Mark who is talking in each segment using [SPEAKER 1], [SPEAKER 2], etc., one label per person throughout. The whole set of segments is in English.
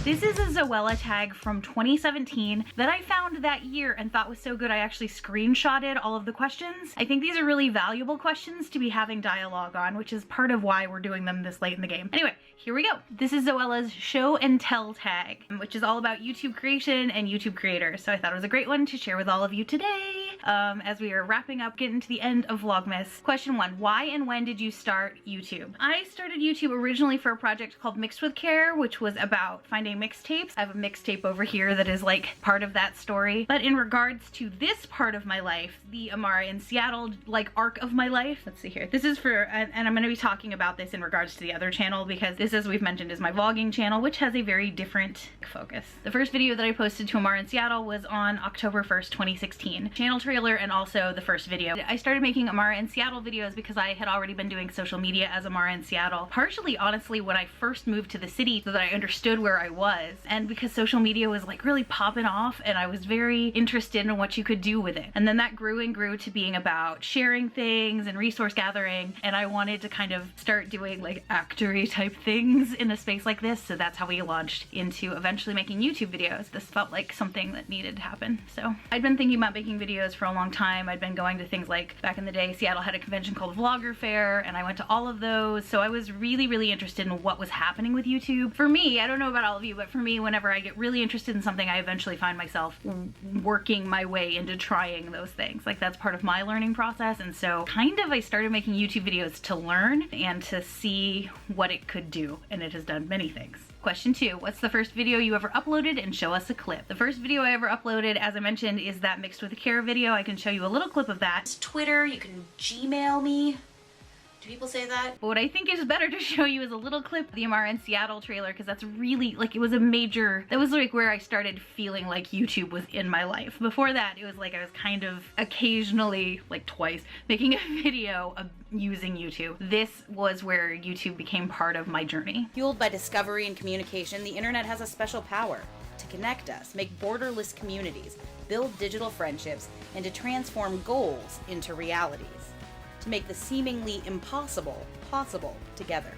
[SPEAKER 1] This is a Zoella tag from 2017 that I found that year and thought was so good I actually screenshotted all of the questions. I think these are really valuable questions to be having dialogue on, which is part of why we're doing them this late in the game. Anyway, here we go. This is Zoella's show and tell tag, which is all about YouTube creation and YouTube creators. So I thought it was a great one to share with all of you today as we are wrapping up, getting to the end of Vlogmas. Question 1, why and when did you start YouTube? I started YouTube originally for a project called Mixed with Care, which was about finding mixtapes. I have a mixtape over here that is like part of that story. But in regards to this part of my life, the Amara in Seattle like arc of my life, let's see here. This is for, and I'm going to be talking about this in regards to the other channel because this, as we've mentioned, is my vlogging channel, which has a very different focus. The first video that I posted to Amara in Seattle was on October 1st, 2016. Channel trailer and also the first video. I started making Amara in Seattle videos because I had already been doing social media as Amara in Seattle. Partially, honestly, when I first moved to the city so that I understood where I was, and because social media was like really popping off and I was very interested in what you could do with it. And then that grew and grew to being about sharing things and resource gathering, and I wanted to kind of start doing like actory type things in a space like this, so that's how we launched into eventually making YouTube videos. This felt like something that needed to happen. So I'd been thinking about making videos for a long time. I'd been going to things like, back in the day, Seattle had a convention called Vlogger Fair, and I went to all of those, so I was really interested in what was happening with YouTube. For me, I don't know about all of you, but for me, whenever I get really interested in something, I eventually find myself working my way into trying those things. Like, that's part of my learning process, and so kind of I started making YouTube videos to learn and to see what it could do, and it has done many things. Question 2, what's the first video you ever uploaded, and show us a clip? The first video I ever uploaded, as I mentioned, is that Mixed with Care video. I can show you a little clip of that.
[SPEAKER 2] It's Twitter, you can Gmail me. Do people say that?
[SPEAKER 1] But what I think is better to show you is a little clip of the Amara in Seattle trailer, because that's really, like, it was a major, that was like where I started feeling like YouTube was in my life. Before that, it was like I was kind of occasionally, like twice, making a video of using YouTube. This was where YouTube became part of my journey.
[SPEAKER 2] Fueled by discovery and communication, the internet has a special power to connect us, make borderless communities, build digital friendships, and to transform goals into realities. To make the seemingly impossible possible together.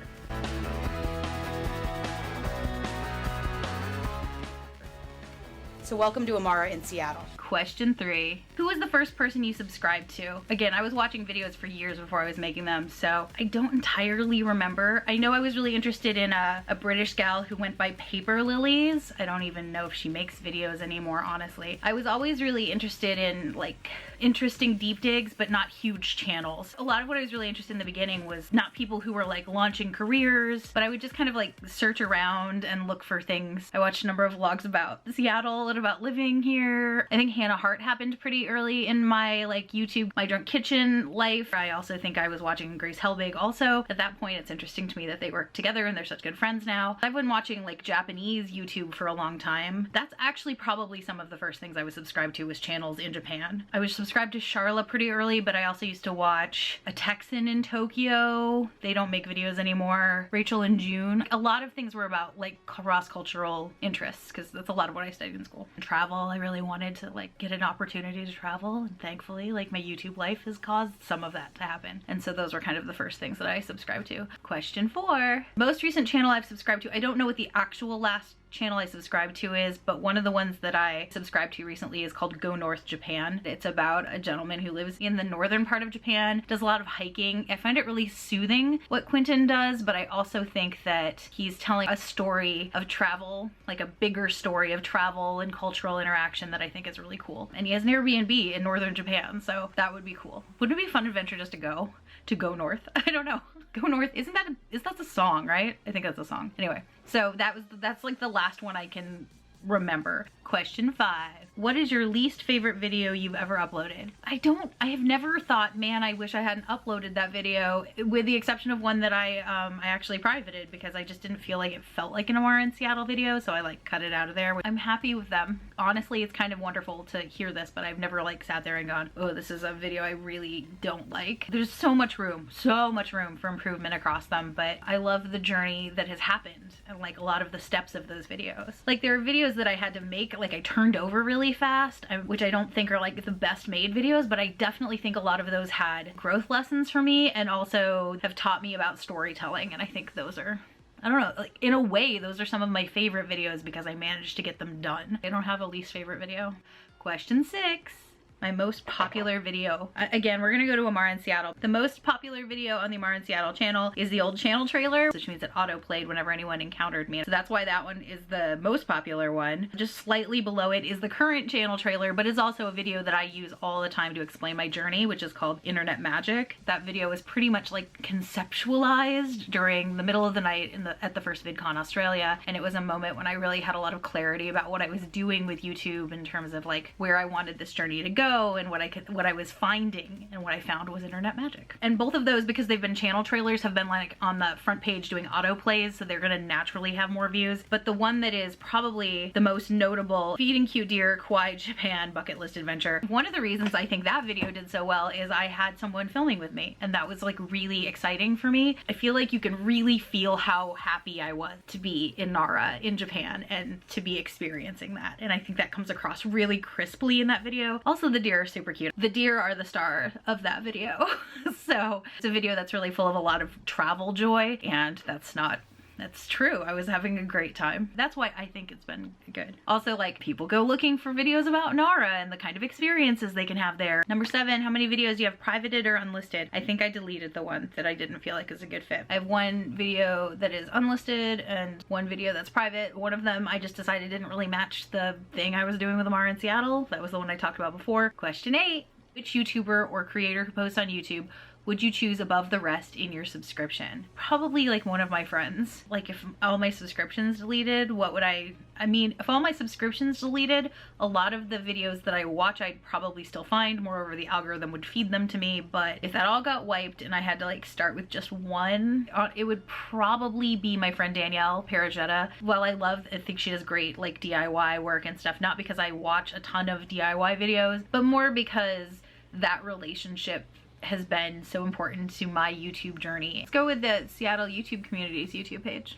[SPEAKER 2] So welcome to Amara in Seattle.
[SPEAKER 1] Question 3, who was the first person you subscribed to? Again, I was watching videos for years before I was making them, so I don't entirely remember. I know I was really interested in a British gal who went by Paper Lilies. I don't even know if she makes videos anymore, honestly. I was always really interested in like interesting deep digs, but not huge channels. A lot of what I was really interested in the beginning was not people who were like launching careers, but I would just kind of like search around and look for things. I watched a number of vlogs about Seattle and about living here. I think Hannah Hart happened pretty early in my like YouTube, my drunk kitchen life. I also think I was watching Grace Helbig also. At that point, it's interesting to me that they work together and they're such good friends now. I've been watching like Japanese YouTube for a long time. That's actually probably some of the first things I was subscribed to was channels in Japan. I was subscribed to Charla pretty early, but I also used to watch A Texan in Tokyo. They don't make videos anymore. Rachel and June. A lot of things were about like cross-cultural interests, because that's a lot of what I studied in school. Travel, I really wanted to like get an opportunity to travel, and thankfully like my YouTube life has caused some of that to happen, and so those were kind of the first things that I subscribed to. Question 4, most recent channel I've subscribed to. I don't know what the actual last channel I subscribe to is, but one of the ones that I subscribed to recently is called Go North Japan. It's about a gentleman who lives in the northern part of Japan, does a lot of hiking. I find it really soothing what Quentin does, but I also think that he's telling a story of travel, like a bigger story of travel and cultural interaction that I think is really cool. And he has an Airbnb in northern Japan, so that would be cool. Wouldn't it be a fun adventure just to go north? I don't know. Go North, is that a song, right? I think that's a song. Anyway, so that's like the last one I can remember. Question 5. What is your least favorite video you've ever uploaded? I have never thought, man, I wish I hadn't uploaded that video, with the exception of one that I actually privated because I just didn't feel like it felt like an Amara in Seattle video, so I like cut it out of there. I'm happy with them. Honestly, it's kind of wonderful to hear this, but I've never like sat there and gone, oh, this is a video I really don't like. There's so much room for improvement across them, but I love the journey that has happened and like a lot of the steps of those videos. Like, there are videos that I had to make, like I turned over really fast, which I don't think are like the best made videos, but I definitely think a lot of those had growth lessons for me and also have taught me about storytelling, and I think those are I don't know, like in a way, those are some of my favorite videos because I managed to get them done. I don't have a least favorite video. Question 6. My most popular video. Again, we're gonna go to Amara in Seattle. The most popular video on the Amara in Seattle channel is the old channel trailer, which means it auto-played whenever anyone encountered me. So that's why that one is the most popular one. Just slightly below it is the current channel trailer, but it's also a video that I use all the time to explain my journey, which is called Internet Magic. That video was pretty much like conceptualized during the middle of the night at the first VidCon Australia. And it was a moment when I really had a lot of clarity about what I was doing with YouTube in terms of like where I wanted this journey to go and what I was finding, and what I found was internet magic. And both of those, because they've been channel trailers, have been like on the front page doing auto plays, so they're gonna naturally have more views. But the one that is probably the most notable, Feeding Cute Deer Kauai Japan Bucket List Adventure. One of the reasons I think that video did so well is I had someone filming with me, and that was like really exciting for me. I feel like you can really feel how happy I was to be in Nara in Japan and to be experiencing that. And I think that comes across really crisply in that video. Also, the deer are super cute. The deer are the star of that video. So it's a video that's really full of a lot of travel joy, and that's true. I was having a great time. That's why I think it's been good. Also, like, people go looking for videos about Nara and the kind of experiences they can have there. Number 7, how many videos do you have privated or unlisted? I think I deleted the one that I didn't feel like is a good fit. I have one video that is unlisted and one video that's private. One of them I just decided didn't really match the thing I was doing with Amara in Seattle. That was the one I talked about before. Question 8, which YouTuber or creator who posts on YouTube would you choose above the rest in your subscription? Probably like one of my friends. Like if all my subscriptions deleted, what would I mean, if all my subscriptions deleted, a lot of the videos that I watch I'd probably still find. Moreover, the algorithm would feed them to me. But if that all got wiped and I had to like start with just one, it would probably be my friend Danielle Paragetta. While I think she does great like DIY work and stuff, not because I watch a ton of DIY videos, but more because that relationship has been so important to my YouTube journey. Let's go with the Seattle YouTube Community's YouTube page.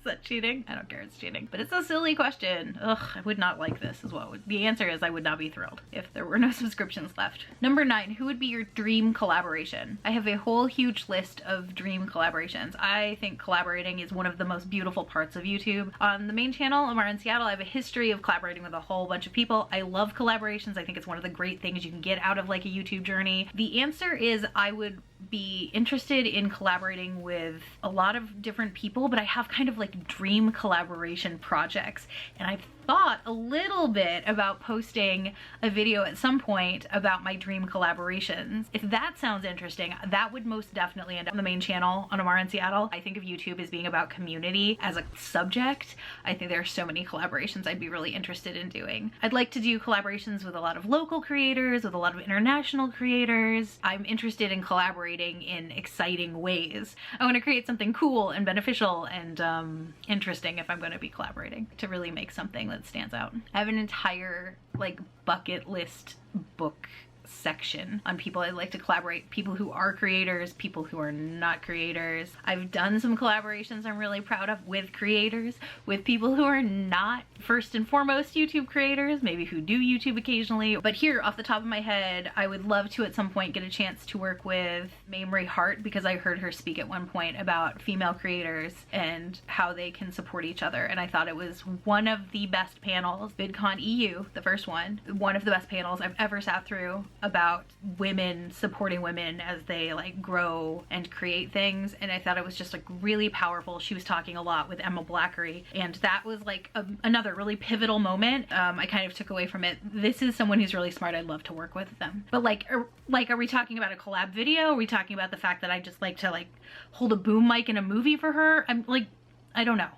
[SPEAKER 1] Is that cheating? I don't care, it's cheating. But it's a silly question. Ugh, I would not like this as well. The answer is I would not be thrilled if there were no subscriptions left. Number 9, who would be your dream collaboration? I have a whole huge list of dream collaborations. I think collaborating is one of the most beautiful parts of YouTube. On the main channel, Amara in Seattle, I have a history of collaborating with a whole bunch of people. I love collaborations. I think it's one of the great things you can get out of like a YouTube journey. The answer is I would be interested in collaborating with a lot of different people, but I have kind of like dream collaboration projects, and I've thought a little bit about posting a video at some point about my dream collaborations. If that sounds interesting, that would most definitely end up on the main channel on Amara in Seattle. I think of YouTube as being about community as a subject. I think there are so many collaborations I'd be really interested in doing. I'd like to do collaborations with a lot of local creators, with a lot of international creators. I'm interested in collaborating in exciting ways. I want to create something cool and beneficial and interesting if I'm going to be collaborating, to really make something that stands out. I have an entire like bucket list book section on people I'd like to collaborate, people who are creators, people who are not creators. I've done some collaborations I'm really proud of with creators, with people who are not first and foremost YouTube creators, maybe who do YouTube occasionally. But here off the top of my head, I would love to at some point get a chance to work with Mamrie Hart, because I heard her speak at one point about female creators and how they can support each other, and I thought it was one of the best panels. VidCon EU, the first one of the best panels I've ever sat through about women supporting women as they like grow and create things, and I thought it was just like really powerful. She was talking a lot with Emma Blackery, and that was like another really pivotal moment. I kind of took away from it, this is someone who's really smart, I'd love to work with them. But are we talking about a collab video? Are we talking about the fact that I just like to like hold a boom mic in a movie for her? I'm like, I don't know.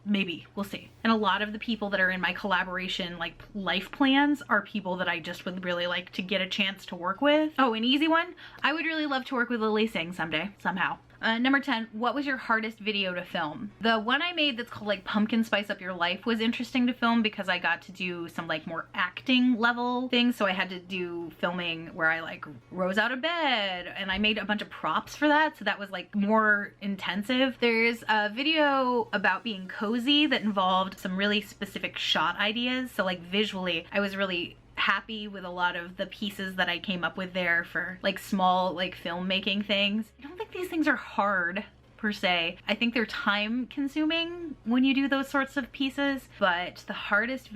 [SPEAKER 1] Maybe, we'll see. And a lot of the people that are in my collaboration like life plans are people that I just would really like to get a chance to work with. Oh, an easy one, I would really love to work with Lily Singh someday, somehow. Number 10, what was your hardest video to film? The one I made that's called like Pumpkin Spice Up Your Life was interesting to film because I got to do some like more acting level things. So I had to do filming where I like rose out of bed, and I made a bunch of props for that. So that was like more intensive. There's a video about being cozy that involved some really specific shot ideas. So like visually, I was really happy with a lot of the pieces that I came up with there for like small like filmmaking things. I don't think these things are hard per per se. I think they're time consuming when you do those sorts of pieces, but the hardest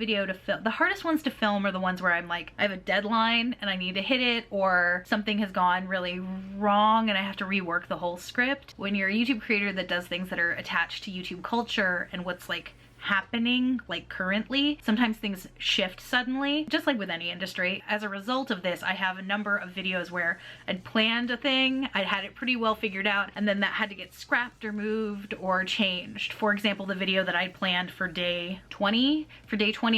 [SPEAKER 1] ones to film are the ones where I'm like, I have a deadline and I need to hit it, or something has gone really wrong and I have to rework the whole script. When you're a YouTube creator that does things that are attached to YouTube culture and what's like happening like currently, sometimes things shift suddenly, just like with any industry. As a result of this, I have a number of videos where I'd planned a thing, I'd had it pretty well figured out, and then that had to get scrapped or moved or changed. For example, the video that I'd planned for day 20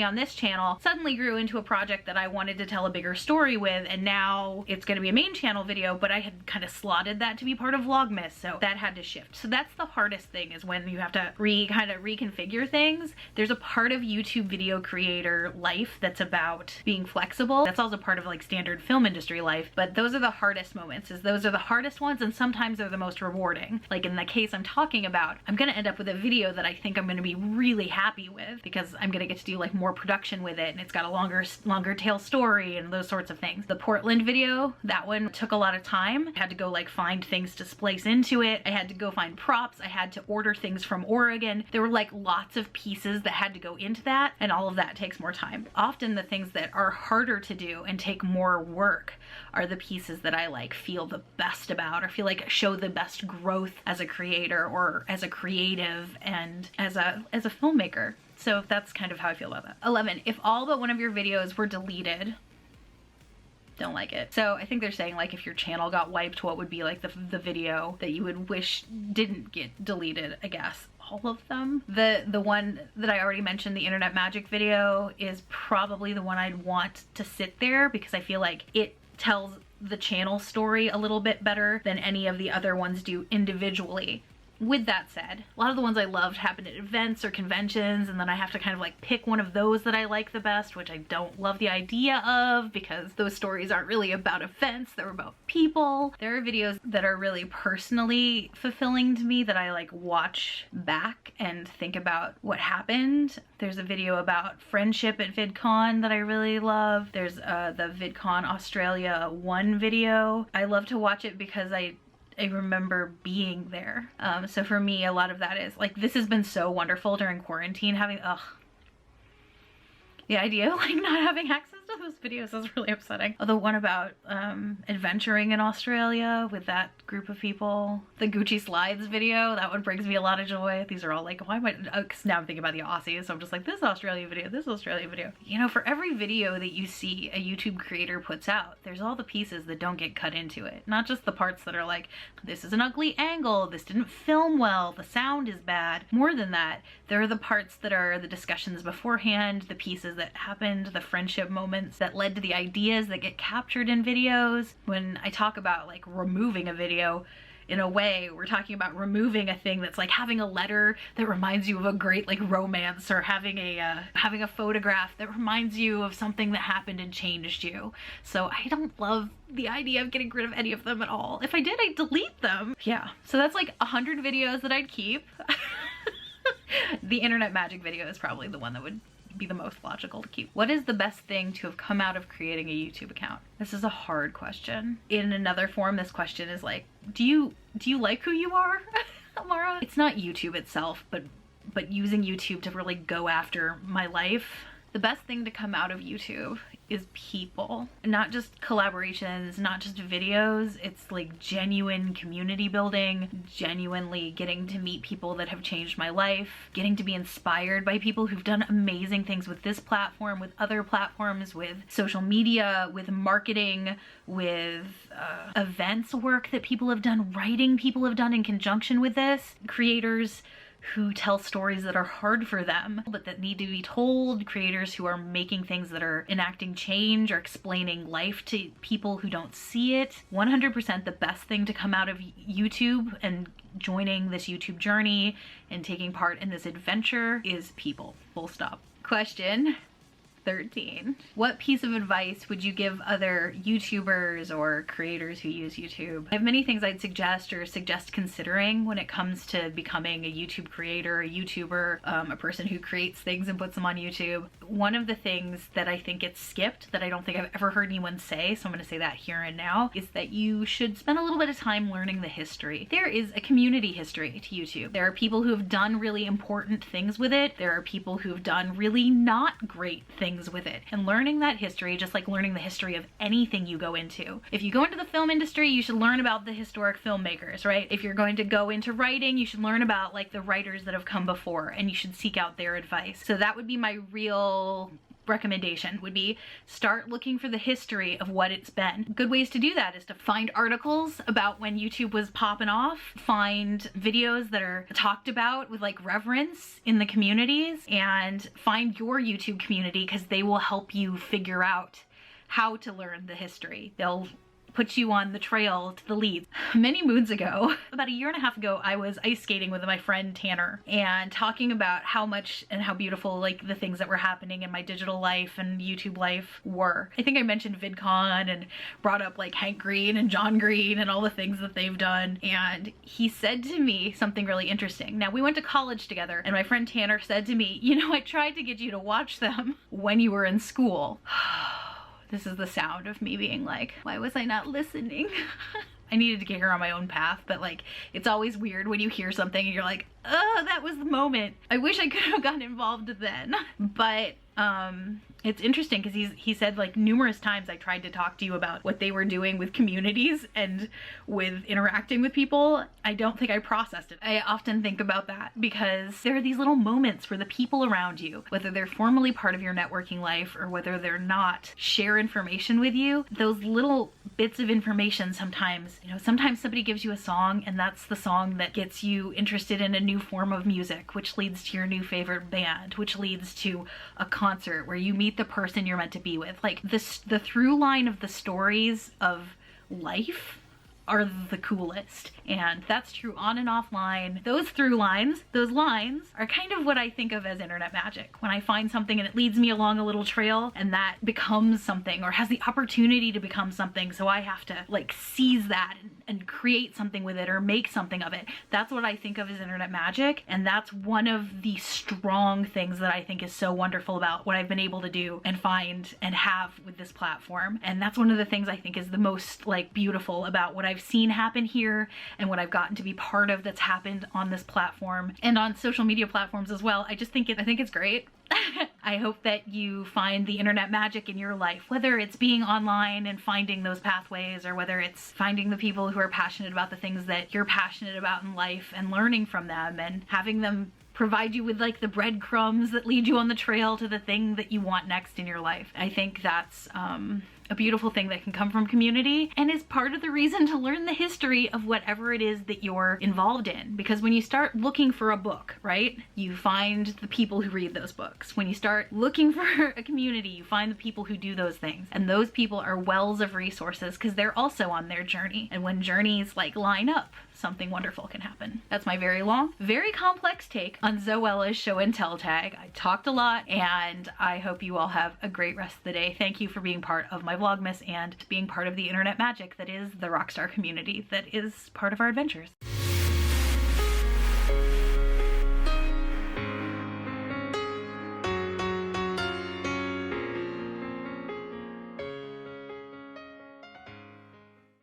[SPEAKER 1] on this channel suddenly grew into a project that I wanted to tell a bigger story with, and now it's going to be a main channel video, but I had kind of slotted that to be part of Vlogmas, so that had to shift. So that's the hardest thing, is when you have to kind of reconfigure things. There's a part of YouTube video creator life that's about being flexible. That's also part of like standard film industry life, but those are the hardest moments, those are the hardest ones, and sometimes they're the most rewarding. Like in the case I'm talking about, I'm gonna end up with a video that I think I'm gonna be really happy with because I'm gonna get to do like more production with it, and it's got a longer tail story and those sorts of things. The Portland video, that one took a lot of time. I had to go like find things to splice into it. I had to go find props. I had to order things from Oregon. There were like lots of pieces that had to go into that, and all of that takes more time. Often the things that are harder to do and take more work are the pieces that I like feel the best about, or feel like show the best growth as a creator or as a creative and as a filmmaker. So that's kind of how I feel about that. 11, if all but one of your videos were deleted, don't like it. So I think they're saying like if your channel got wiped, what would be like the video that you would wish didn't get deleted, I guess. All of them. The one that I already mentioned, the internet magic video, is probably the one I'd want to sit there because I feel like it tells the channel story a little bit better than any of the other ones do individually. With that said, a lot of the ones I loved happened at events or conventions, and then I have to kind of like pick one of those that I like the best, which I don't love the idea of because those stories aren't really about events, they're about people. There are videos that are really personally fulfilling to me that I like watch back and think about what happened. There's a video about friendship at VidCon that I really love. There's the VidCon Australia 1 video. I love to watch it because I remember being there. So for me, a lot of that is like, this has been so wonderful during quarantine, having, the idea of like not having access to those videos is really upsetting. Oh, the one about adventuring in Australia with that group of people. The Gucci slides video, that one brings me a lot of joy. These are all like, why am I, because now I'm thinking about the Aussies, so I'm just like, this Australia video, this Australia video. You know, for every video that you see a YouTube creator puts out, there's all the pieces that don't get cut into it. Not just the parts that are like, this is an ugly angle, this didn't film well, the sound is bad. More than that, there are the parts that are the discussions beforehand, the pieces that happened, the friendship moments that led to the ideas that get captured in videos. When I talk about like removing a video, in a way, we're talking about removing a thing that's like having a letter that reminds you of a great like romance, or having a photograph that reminds you of something that happened and changed you. So I don't love the idea of getting rid of any of them at all. If I did, I'd delete them. Yeah, so that's like 100 videos that I'd keep. The internet magic video is probably the one that would be the most logical to keep. What is the best thing to have come out of creating a YouTube account? This is a hard question. In another form, this question is like, do you like who you are, Amara? It's not YouTube itself, but using YouTube to really go after my life. The best thing to come out of YouTube is people, not just collaborations, not just videos. It's like genuine community building, genuinely getting to meet people that have changed my life, getting to be inspired by people who've done amazing things with this platform, with other platforms, with social media, with marketing, with events work that people have done, writing people have done in conjunction with this, creators who tell stories that are hard for them but that need to be told, creators who are making things that are enacting change or explaining life to people who don't see it. 100% the best thing to come out of YouTube and joining this YouTube journey and taking part in this adventure is people. Full stop. Question: 13. What piece of advice would you give other YouTubers or creators who use YouTube? I have many things I'd suggest or suggest considering when it comes to becoming a YouTube creator, a YouTuber, a person who creates things and puts them on YouTube. One of the things that I think gets skipped, that I don't think I've ever heard anyone say, so I'm gonna say that here and now, is that you should spend a little bit of time learning the history. There is a community history to YouTube. There are people who have done really important things with it. There are people who've done really not great things with it, and learning that history, just like learning the history of anything you go into. If you go into the film industry, you should learn about the historic filmmakers, right? If you're going to go into writing, you should learn about like the writers that have come before, and you should seek out their advice. So that would be my real recommendation, would be start looking for the history of what it's been. Good ways to do that is to find articles about when YouTube was popping off, find videos that are talked about with like reverence in the communities, and find your YouTube community, because they will help you figure out how to learn the history. They'll put you on the trail to the leads. Many moons ago, about a year and a half ago, I was ice skating with my friend Tanner and talking about how much and how beautiful like the things that were happening in my digital life and YouTube life were. I think I mentioned VidCon and brought up like Hank Green and John Green and all the things that they've done. And he said to me something really interesting. Now, we went to college together, and my friend Tanner said to me, you know, I tried to get you to watch them when you were in school. This is the sound of me being like, why was I not listening? I needed to get her on my own path, but like, it's always weird when you hear something and you're like, oh, that was the moment. I wish I could have gotten involved then. But it's interesting because he said like numerous times, I tried to talk to you about what they were doing with communities and with interacting with people. I don't think I processed it. I often think about that because there are these little moments where the people around you, whether they're formally part of your networking life or whether they're not, share information with you. Those little bits of information sometimes, you know, sometimes somebody gives you a song and that's the song that gets you interested in a new form of music, which leads to your new favorite band, which leads to a concert where you meet the person you're meant to be with. Like this, the through line of the stories of life are the coolest, and that's true on and offline. Those through lines, those lines are kind of what I think of as internet magic. When I find something and it leads me along a little trail and that becomes something or has the opportunity to become something, so I have to like seize that and create something with it or make something of it. That's what I think of as internet magic, and that's one of the strong things that I think is so wonderful about what I've been able to do and find and have with this platform. And that's one of the things I think is the most like beautiful about what I've seen happen here and what I've gotten to be part of that's happened on this platform and on social media platforms as well. I think it's great. I hope that you find the internet magic in your life, whether it's being online and finding those pathways, or whether it's finding the people who are passionate about the things that you're passionate about in life and learning from them and having them provide you with like the breadcrumbs that lead you on the trail to the thing that you want next in your life. I think that's a beautiful thing that can come from community and is part of the reason to learn the history of whatever it is that you're involved in. Because when you start looking for a book, right, you find the people who read those books. When you start looking for a community, you find the people who do those things. And those people are wells of resources because they're also on their journey. And when journeys like line up, something wonderful can happen. That's my very long, very complex take on Zoella's show and tell tag. I talked a lot, and I hope you all have a great rest of the day. Thank you for being part of my Vlogmas and being part of the internet magic that is the Rockstar community that is part of our adventures.